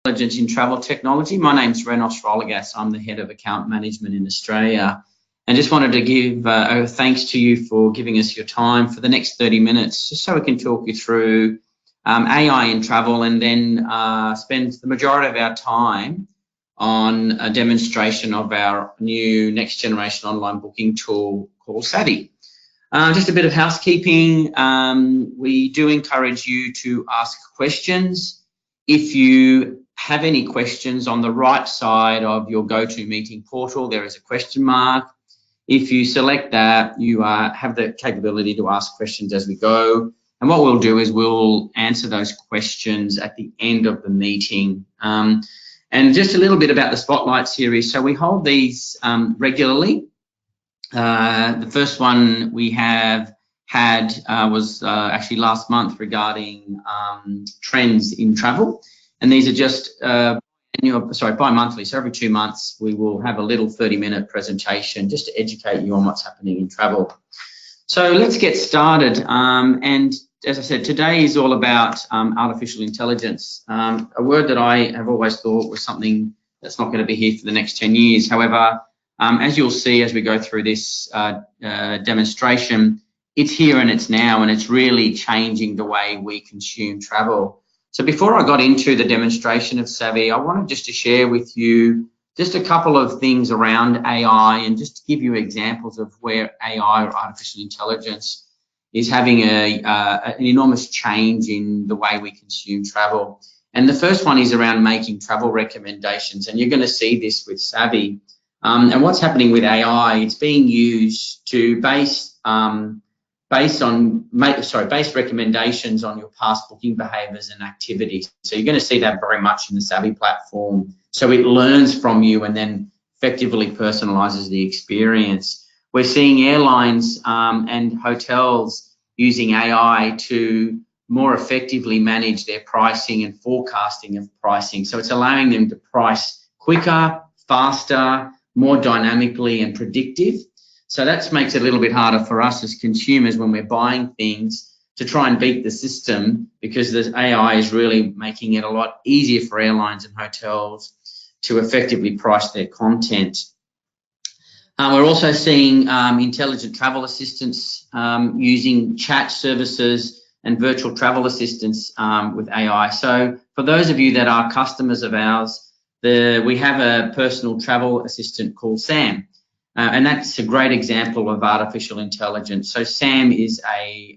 Intelligence in Travel Technology. My name's Renos Rolligas. I'm the Head of Account Management in Australia. And just wanted to give thanks to you for giving us your time for the next 30 minutes, just so we can talk you through AI in travel, and then spend the majority of our time on a demonstration of our new next generation online booking tool called Savvy. Just a bit of housekeeping. We do encourage you to ask questions. If you have any questions, on the right side of your GoToMeeting portal, there is a question mark. If you select that, you have the capability to ask questions as we go. And what we'll do is we'll answer those questions at the end of the meeting. And just a little bit about the Spotlight series. So we hold these regularly. The first one we have had was actually last month regarding trends in travel. And these are just bi-monthly. So every 2 months we will have a little 30-minute presentation just to educate you on what's happening in travel. So let's get started. And as I said, today is all about artificial intelligence, a word that I have always thought was something that's not going to be here for the next 10 years. However, as you'll see as we go through this demonstration, it's here and it's now, and it's really changing the way we consume travel. So before I got into the demonstration of Savvy, I wanted just to share with you just a couple of things around AI, and just to give you examples of where AI, or artificial intelligence, is having an enormous change in the way we consume travel. And the first one is around making travel recommendations, and you're going to see this with Savvy. And what's happening with AI, it's being used to base recommendations on your past booking behaviours and activities. So you're going to see that very much in the Savvy platform. So it learns from you and then effectively personalises the experience. We're seeing airlines and hotels using AI to more effectively manage their pricing and forecasting of pricing. So it's allowing them to price quicker, faster, more dynamically and predictive. So that makes it a little bit harder for us as consumers when we're buying things to try and beat the system, because the AI is really making it a lot easier for airlines and hotels to effectively price their content. We're also seeing intelligent travel assistants using chat services and virtual travel assistants with AI. So for those of you that are customers of ours, we have a personal travel assistant called Sam. And that's a great example of artificial intelligence. So Sam is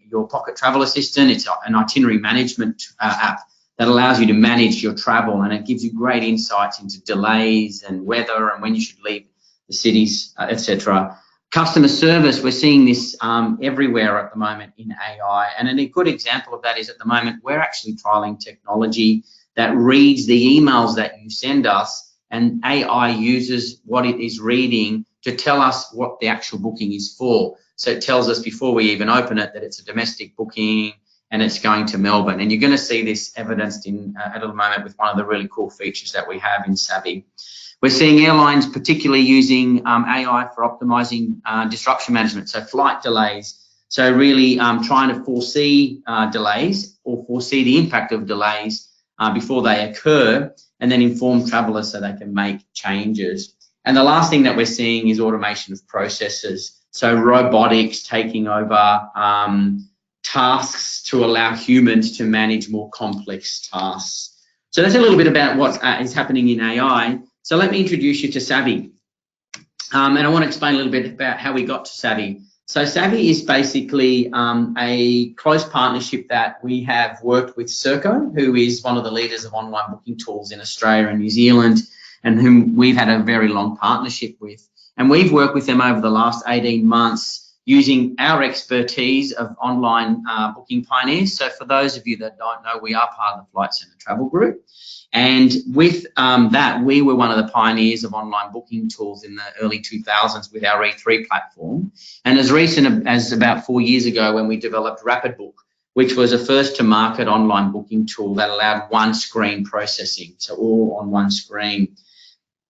your pocket travel assistant. It's an itinerary management app that allows you to manage your travel, and it gives you great insights into delays and weather and when you should leave the cities, etc. Customer service, we're seeing this everywhere at the moment in AI. And a good example of that is at the moment we're actually trialing technology that reads the emails that you send us, and AI uses what it is reading to tell us what the actual booking is for. So it tells us before we even open it that it's a domestic booking and it's going to Melbourne. And you're going to see this evidenced in at the moment with one of the really cool features that we have in Savvy. We're seeing airlines particularly using AI for optimizing disruption management, so flight delays. So really trying to foresee delays or foresee the impact of delays before they occur, and then inform travellers so they can make changes. And the last thing that we're seeing is automation of processes. So robotics taking over tasks to allow humans to manage more complex tasks. So that's a little bit about what is happening in AI. So let me introduce you to Savvy. And I want to explain a little bit about how we got to Savvy. So Savvy is basically a close partnership that we have worked with Serko, who is one of the leaders of online booking tools in Australia and New Zealand, and whom we've had a very long partnership with. And we've worked with them over the last 18 months using our expertise of online booking pioneers. So for those of you that don't know, we are part of the Flight Centre Travel Group. And with that, we were one of the pioneers of online booking tools in the early 2000s with our E3 platform. And as recent as about 4 years ago, when we developed RapidBook, which was a first-to-market online booking tool that allowed one-screen processing, so all on one screen.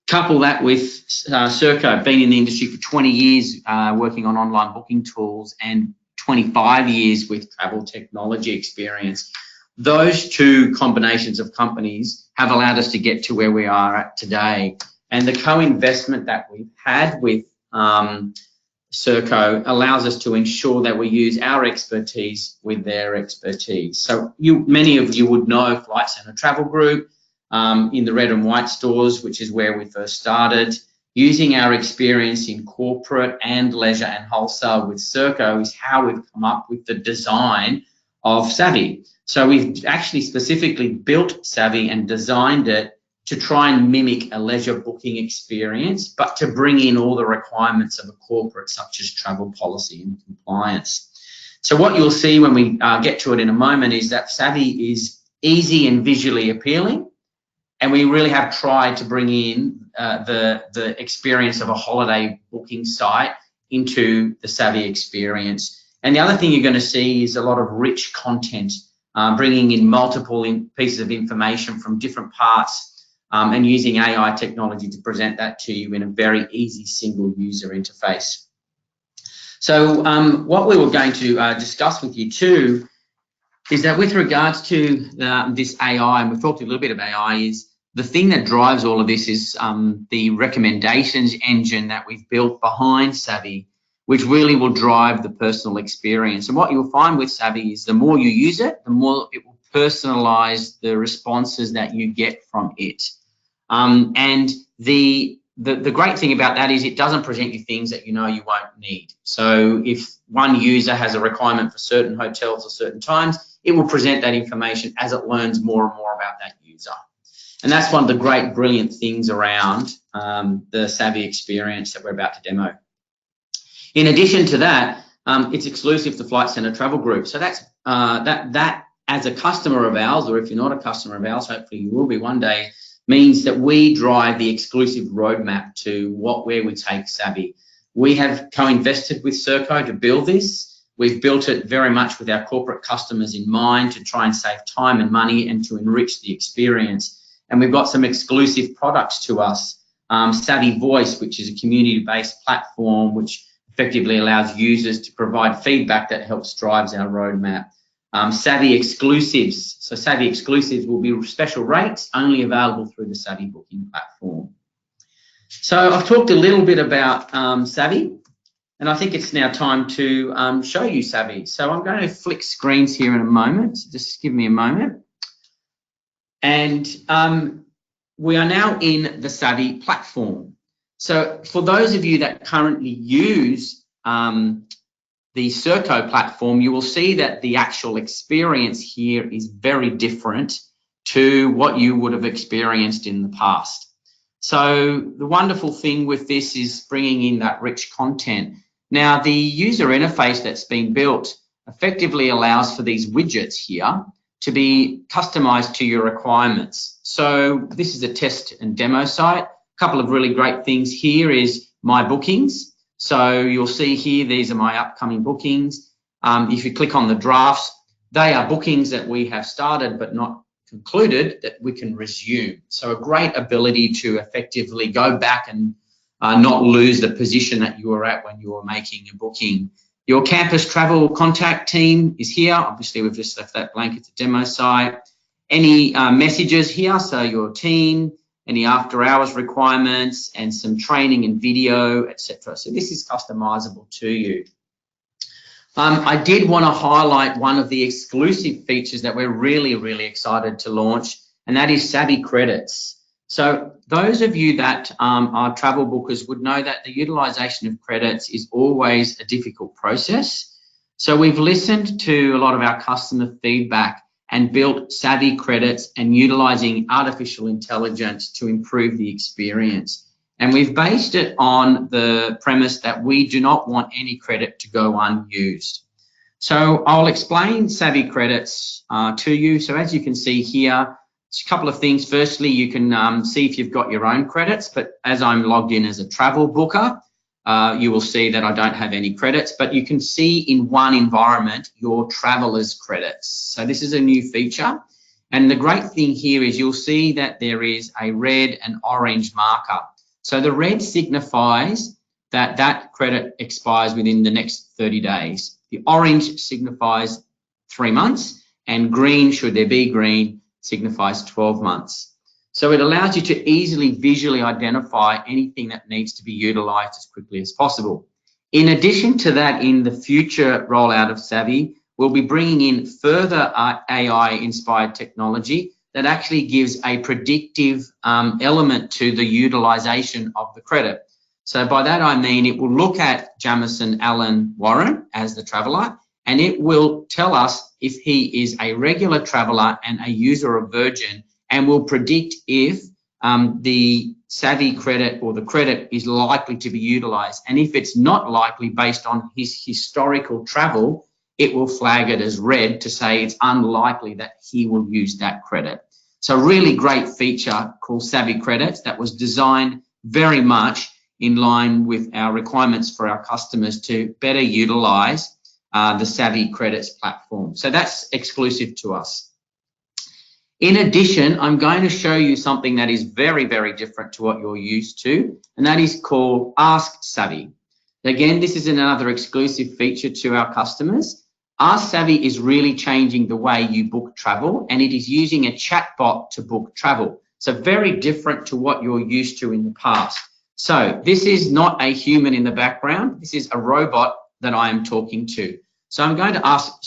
Couple that with Serko, been in the industry for 20 years working on online booking tools, and 25 years with travel technology experience. those two combinations of companies have allowed us to get to where we are at today. And the co-investment that we've had with Serco allows us to ensure that we use our expertise with their expertise. So many of you would know Flight Centre Travel Group in the red and white stores, which is where we first started. Using our experience in corporate and leisure and wholesale with Serco is how we've come up with the design of Savvy. So we've actually specifically built Savvy and designed it to try and mimic a leisure booking experience, but to bring in all the requirements of a corporate, such as travel policy and compliance. So what you'll see when we get to it in a moment is that Savvy is easy and visually appealing, and we really have tried to bring in the experience of a holiday booking site into the Savvy experience. And the other thing you're going to see is a lot of rich content, bringing in multiple pieces of information from different parts, and using AI technology to present that to you in a very easy single user interface. So what we were going to discuss with you too is that with regards to this AI, and we've talked a little bit about AI, is the thing that drives all of this is the recommendations engine that we've built behind Savvy, which really will drive the personal experience. And what you'll find with Savvy is the more you use it, the more it will personalize the responses that you get from it. And the great thing about that is it doesn't present you things that you know you won't need. So if one user has a requirement for certain hotels or certain times, it will present that information as it learns more and more about that user. And that's one of the great, brilliant things around the Savvy experience that we're about to demo. In addition to that, it's exclusive to Flight Centre Travel Group. So that's that as a customer of ours, or if you're not a customer of ours, hopefully you will be one day, means that we drive the exclusive roadmap to where we take Savvy. We have co-invested with Serco to build this. We've built it very much with our corporate customers in mind to try and save time and money and to enrich the experience. And we've got some exclusive products to us. Savvy Voice, which is a community-based platform which effectively allows users to provide feedback that helps drives our roadmap. Savvy Exclusives. So Savvy Exclusives will be special rates only available through the Savvy booking platform. So I've talked a little bit about Savvy, and I think it's now time to show you Savvy. So I'm going to flick screens here in a moment. Just give me a moment. And we are now in the Savvy platform. So for those of you that currently use the Serco platform, you will see that the actual experience here is very different to what you would have experienced in the past. So the wonderful thing with this is bringing in that rich content. Now, the user interface that's been built effectively allows for these widgets here to be customized to your requirements. So this is a test and demo site. A couple of really great things here is my bookings. So you'll see here, these are my upcoming bookings. If you click on the drafts, they are bookings that we have started but not concluded that we can resume. So a great ability to effectively go back and not lose the position that you were at when you were making a booking. Your campus travel contact team is here. Obviously, we've just left that blank at the demo site. Any messages here, so your team, any after hours requirements, and some training and video, etc. So this is customizable to you. I did want to highlight one of the exclusive features that we're really, really excited to launch, and that is Savvy Credits. So those of you that are travel bookers would know that the utilisation of credits is always a difficult process. So we've listened to a lot of our customer feedback and built Savvy Credits and utilising artificial intelligence to improve the experience. And we've based it on the premise that we do not want any credit to go unused. So I'll explain Savvy Credits to you. So as you can see here, it's a couple of things. Firstly, you can see if you've got your own credits, but as I'm logged in as a travel booker, you will see that I don't have any credits, but you can see in one environment your travelers' credits. So this is a new feature. And the great thing here is you'll see that there is a red and orange marker. So the red signifies that that credit expires within the next 30 days. The orange signifies 3 months, and green, should there be green, signifies 12 months. So it allows you to easily visually identify anything that needs to be utilised as quickly as possible. In addition to that, in the future rollout of Savvy, we'll be bringing in further AI-inspired technology that actually gives a predictive element to the utilisation of the credit. So by that I mean it will look at Jamison Allen Warren as the traveller, and it will tell us if he is a regular traveller and a user of Virgin, and will predict if the Savvy credit or the credit is likely to be utilised. And if it's not likely based on his historical travel, it will flag it as red to say it's unlikely that he will use that credit. So really great feature called Savvy Credits that was designed very much in line with our requirements for our customers to better utilise the Savvy Credits platform. So that's exclusive to us. In addition, I'm going to show you something that is very, very different to what you're used to, and that is called Ask Savvy. Again, this is another exclusive feature to our customers. Ask Savvy is really changing the way you book travel, and it is using a chatbot to book travel. So very different to what you're used to in the past. So this is not a human in the background. This is a robot that I am talking to. So I'm going to ask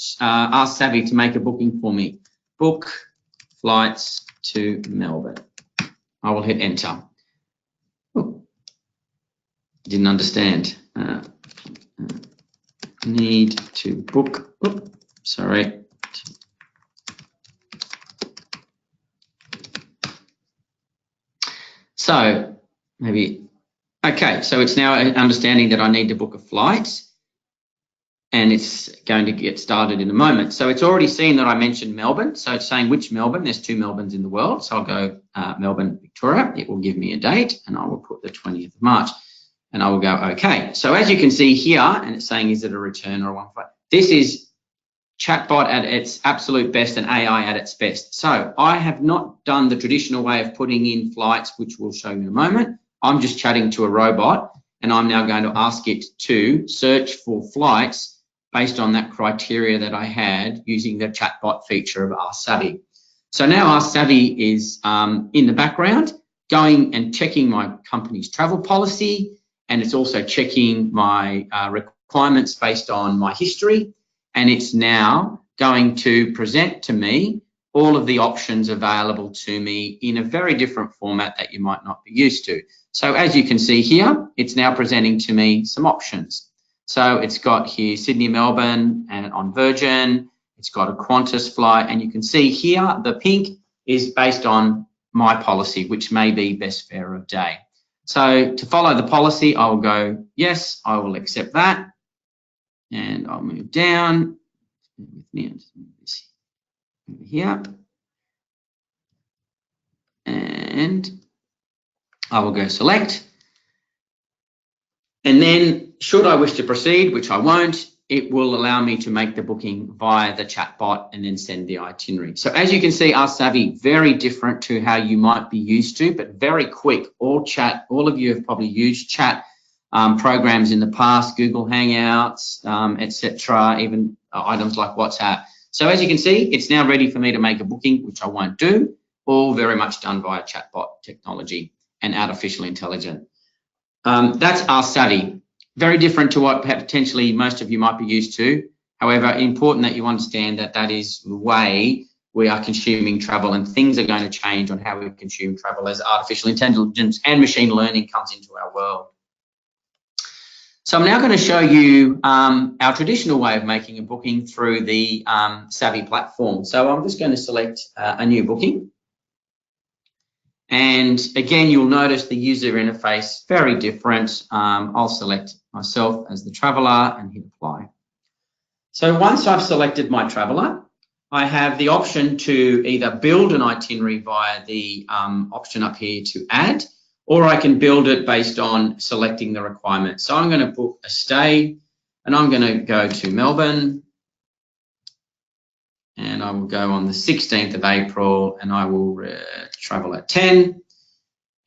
Savvy to make a booking for me. Book flights to Melbourne. I will hit enter. Ooh, didn't understand. Need to book. Oops, sorry. So maybe, okay, so it's now understanding that I need to book a flight, and it's going to get started in a moment. So it's already seen that I mentioned Melbourne. So it's saying which Melbourne. There's 2 Melbournes in the world. So I'll go Melbourne, Victoria. It will give me a date, and I will put the 20th of March. And I will go, okay. So as you can see here, and it's saying, is it a return or a one flight? This is chatbot at its absolute best and AI at its best. So I have not done the traditional way of putting in flights, which we'll show you in a moment. I'm just chatting to a robot, and I'm now going to ask it to search for flights based on that criteria that I had using the chatbot feature of Ask Savvy. So now Ask Savvy is in the background, going and checking my company's travel policy, and it's also checking my requirements based on my history, and it's now going to present to me all of the options available to me in a very different format that you might not be used to. So as you can see here, it's now presenting to me some options. So it's got here Sydney, Melbourne, and on Virgin. It's got a Qantas flight, and you can see here the pink is based on my policy, which may be best fare of day. So to follow the policy, I will go, yes, I will accept that. And I'll move down with me and this over here. And I will go select. And then should I wish to proceed, which I won't, it will allow me to make the booking via the chatbot and then send the itinerary. So as you can see, Ask Savvy, very different to how you might be used to, but very quick. All of you have probably used chat programs in the past, Google Hangouts, etc., even items like WhatsApp. So as you can see, it's now ready for me to make a booking, which I won't do, all very much done via chatbot technology and artificial intelligence. That's Ask Savvy. Very different to what potentially most of you might be used to. However, important that you understand that that is the way we are consuming travel, and things are going to change on how we consume travel as artificial intelligence and machine learning comes into our world. So I'm now going to show you our traditional way of making a booking through the Savvy platform. So I'm just going to select a new booking. And again, you'll notice the user interface, very different. I'll select myself as the traveller and hit apply. So once I've selected my traveller, I have the option to either build an itinerary via the option up here to add, or I can build it based on selecting the requirements. So I'm going to book a stay, and I'm going to go to Melbourne, and I will go on the 16th of April, and I will travel at 10,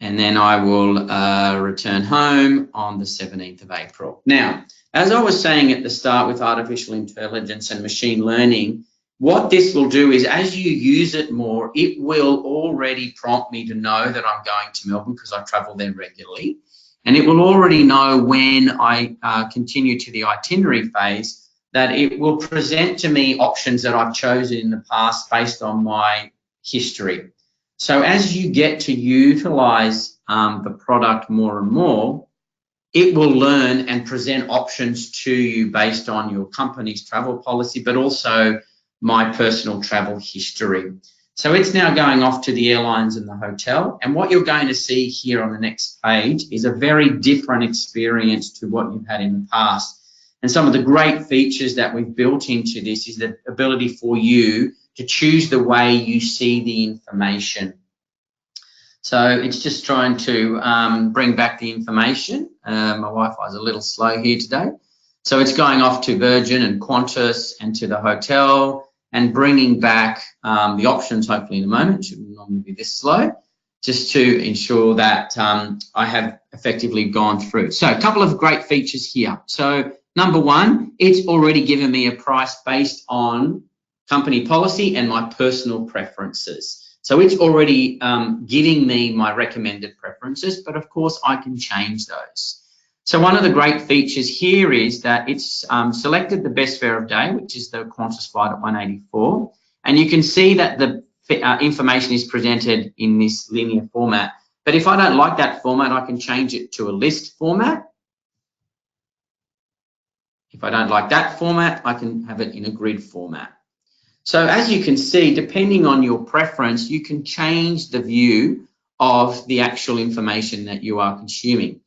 and then I will return home on the 17th of April. Now, as I was saying at the start with artificial intelligence and machine learning, What this will do is, as you use it more, it will already prompt me to know that I'm going to Melbourne because I travel there regularly. And it will already know when I continue to the itinerary phase that it will present to me options that I've chosen in the past based on my history. So as you get to utilize the product more and more, it will learn and present options to you based on your company's travel policy, but also my personal travel history. So it's now going off to the airlines and the hotel. And what you're going to see here on the next page is a very different experience to what you've had in the past. And some of the great features that we've built into this is the ability for you to choose the way you see the information. So it's just trying to bring back the information. My Wi-Fi is a little slow here today. So it's going off to Virgin and Qantas and to the hotel and bringing back the options, hopefully in a moment. It shouldn't normally be this slow, just to ensure that I have effectively gone through. So a couple of great features here. So number one, it's already given me a price based on company policy and my personal preferences. So it's already giving me my recommended preferences, but of course I can change those. So one of the great features here is that it's selected the best fare of day, which is the Qantas flight at 184. And you can see that the information is presented in this linear format. But if I don't like that format, I can change it to a list format. If I don't like that format, I can have it in a grid format. So as you can see, depending on your preference, you can change the view of the actual information that you are consuming.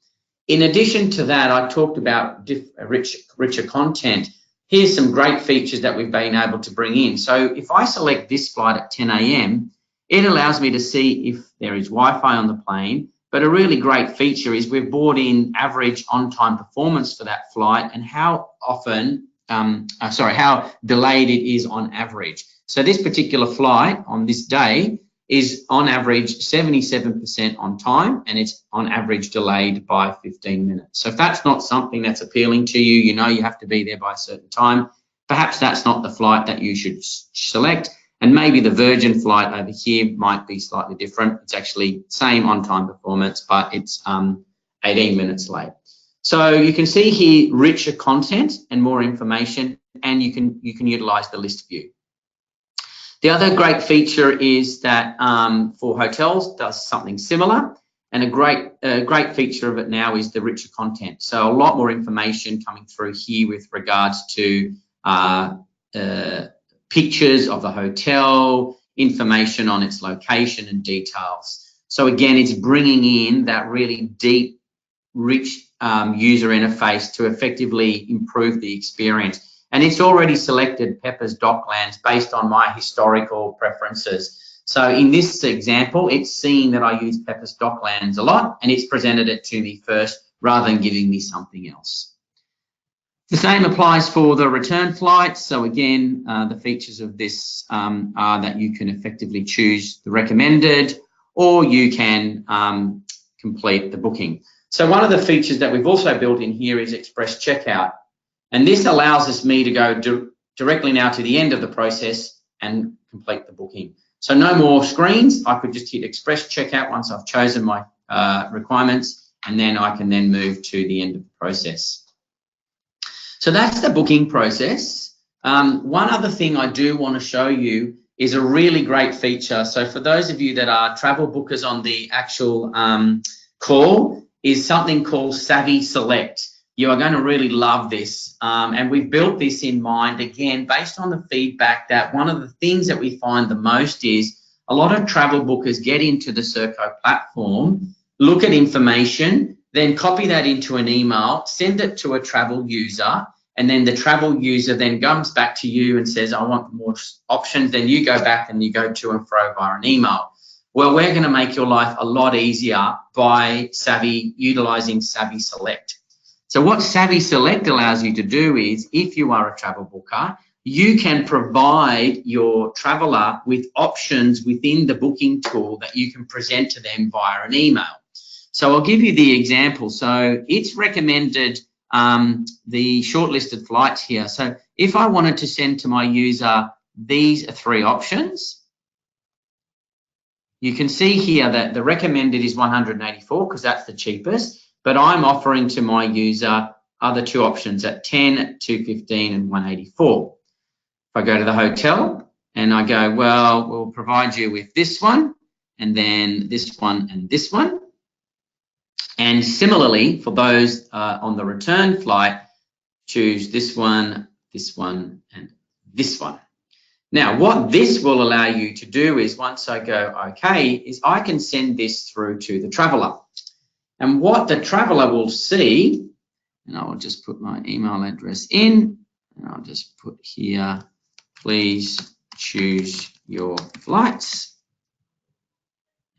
In addition to that, I talked about richer content. Here's some great features that we've been able to bring in. So if I select this flight at 10 a.m., it allows me to see if there is Wi-Fi on the plane. But a really great feature is we've brought in average on-time performance for that flight and how often, how delayed it is on average. So this particular flight on this day is on average 77% on time, and it's on average delayed by 15 minutes. So if that's not something that's appealing to you, you know you have to be there by a certain time, perhaps that's not the flight that you should select. And maybe the Virgin flight over here might be slightly different. It's actually same on-time performance, but it's 18 minutes late. So you can see here richer content and more information, and you can utilize the list view. The other great feature is that for hotels does something similar, and a great feature of it now is the richer content. So a lot more information coming through here with regards to pictures of the hotel, information on its location and details. So again, it's bringing in that really deep, rich user interface to effectively improve the experience. And it's already selected Pepper's Docklands based on my historical preferences. So in this example, it's seeing that I use Pepper's Docklands a lot, and it's presented it to me first rather than giving me something else. The same applies for the return flights. So again, the features of this are that you can effectively choose the recommended, or you can complete the booking. So one of the features that we've also built in here is Express Checkout. And this allows me to go directly now to the end of the process and complete the booking. So no more screens. I could just hit Express Checkout once I've chosen my requirements, and then I can then move to the end of the process. So that's the booking process. One other thing I do want to show you is a really great feature. So for those of you that are travel bookers on the actual call, is something called Savvy Select. You are going to really love this. And we've built this in mind, again, based on the feedback that one of the things that we find the most is a lot of travel bookers get into the Serko platform, look at information, then copy that into an email, send it to a travel user, and then the travel user then comes back to you and says, I want more options. Then you go back and you go to and fro via an email. Well, we're going to make your life a lot easier by utilizing Savvy Select. So what Savvy Select allows you to do is, if you are a travel booker, you can provide your traveller with options within the booking tool that you can present to them via an email. So I'll give you the example. So it's recommended the shortlisted flights here. So if I wanted to send to my user these 3 options. You can see here that the recommended is 184 because that's the cheapest, but I'm offering to my user other 2 options at 10, 215 and 184. If I go to the hotel and I go, well, we'll provide you with this one and then this one and this one. And similarly, for those on the return flight, choose this one, and this one. Now, what this will allow you to do is once I go OK, is I can send this through to the traveller. And what the traveller will see, and I will just put my email address in, and I'll just put here, please choose your flights,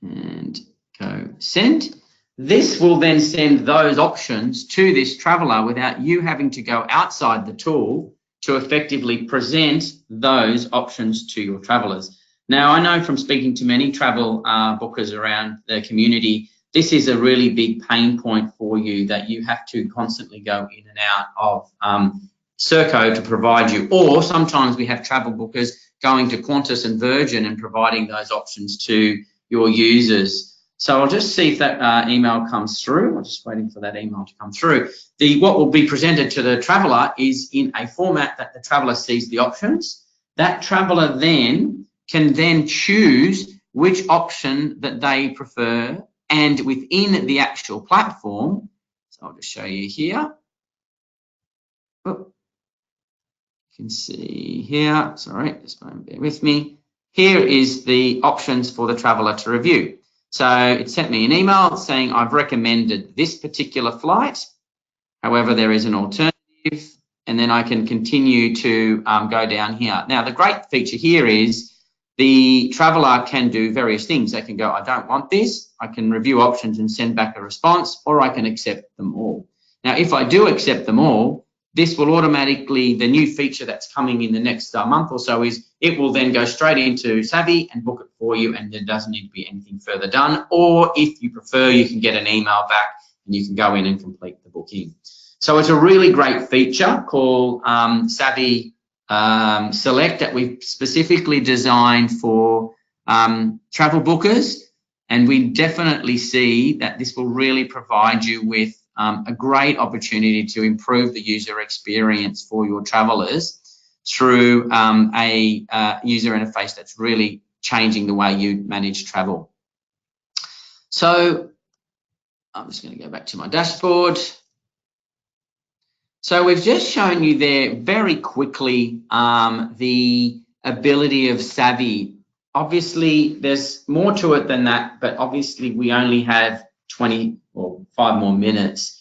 and go send. This will then send those options to this traveller without you having to go outside the tool to effectively present those options to your travellers. Now, I know from speaking to many travel bookers around the community, this is a really big pain point for you, that you have to constantly go in and out of Serko to provide you, or sometimes we have travel bookers going to Qantas and Virgin and providing those options to your users. So I'll just see if that email comes through. I'm just waiting for that email to come through. What will be presented to the traveller is in a format that the traveller sees the options. That traveller then can then choose which option that they prefer, and within the actual platform, so I'll just show you here. Oh, you can see here, sorry, just bear with me. Here is the options for the traveller to review. So it sent me an email saying I've recommended this particular flight. However, there is an alternative, and then I can continue to go down here. Now, the great feature here is the traveller can do various things. They can go, I don't want this. I can review options and send back a response, or I can accept them all. Now, if I do accept them all, this will automatically, the new feature that's coming in the next month or so is it will then go straight into Savvy and book it for you, and there doesn't need to be anything further done. Or if you prefer, you can get an email back and you can go in and complete the booking. So it's a really great feature called Savvy Select that we've specifically designed for travel bookers, and we definitely see that this will really provide you with a great opportunity to improve the user experience for your travellers through a user interface that's really changing the way you manage travel. So I'm just going to go back to my dashboard. So we've just shown you there very quickly the ability of Savvy. Obviously, there's more to it than that, but obviously we only have 20 or 5 more minutes.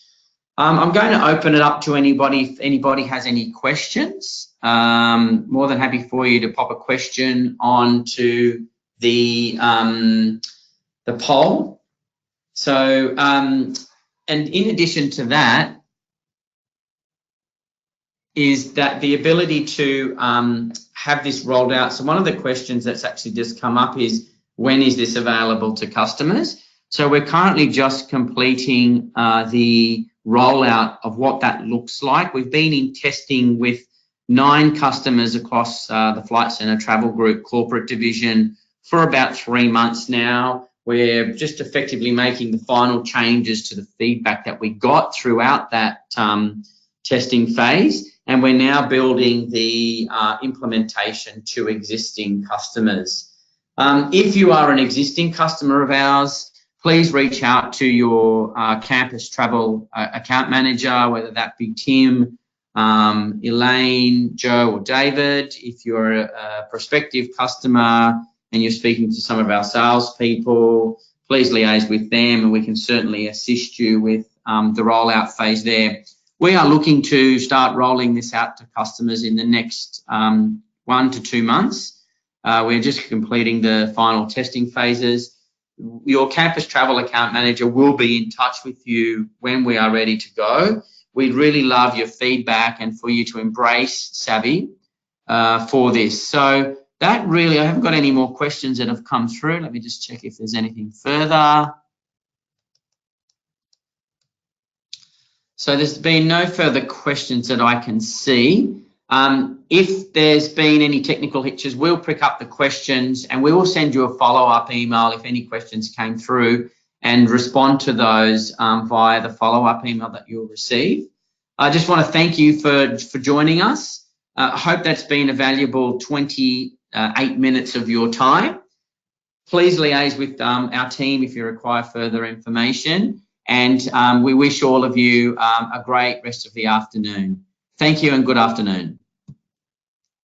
I'm going to open it up to anybody. If anybody has any questions, more than happy for you to pop a question onto the poll. So, and in addition to that, is that the ability to have this rolled out. So one of the questions that's actually just come up is, when is this available to customers? So we're currently just completing the rollout of what that looks like. We've been in testing with 9 customers across the Flight Centre Travel Group corporate division for about 3 months now. We're just effectively making the final changes to the feedback that we got throughout that testing phase. And we're now building the implementation to existing customers. If you are an existing customer of ours, please reach out to your campus travel account manager, whether that be Tim, Elaine, Joe or David. If you're a prospective customer and you're speaking to some of our salespeople, please liaise with them and we can certainly assist you with the rollout phase there. We are looking to start rolling this out to customers in the next 1 to 2 months. We're just completing the final testing phases. Your campus travel account manager will be in touch with you when we are ready to go. We'd really love your feedback and for you to embrace Savvy for this. So that really, I haven't got any more questions that have come through. Let me just check if there's anything further. So there's been no further questions that I can see. If there's been any technical hitches, we'll pick up the questions and we will send you a follow-up email if any questions came through, and respond to those via the follow-up email that you'll receive. I just want to thank you for joining us. I hope that's been a valuable 28 minutes of your time. Please liaise with our team if you require further information, and we wish all of you a great rest of the afternoon. Thank you and good afternoon.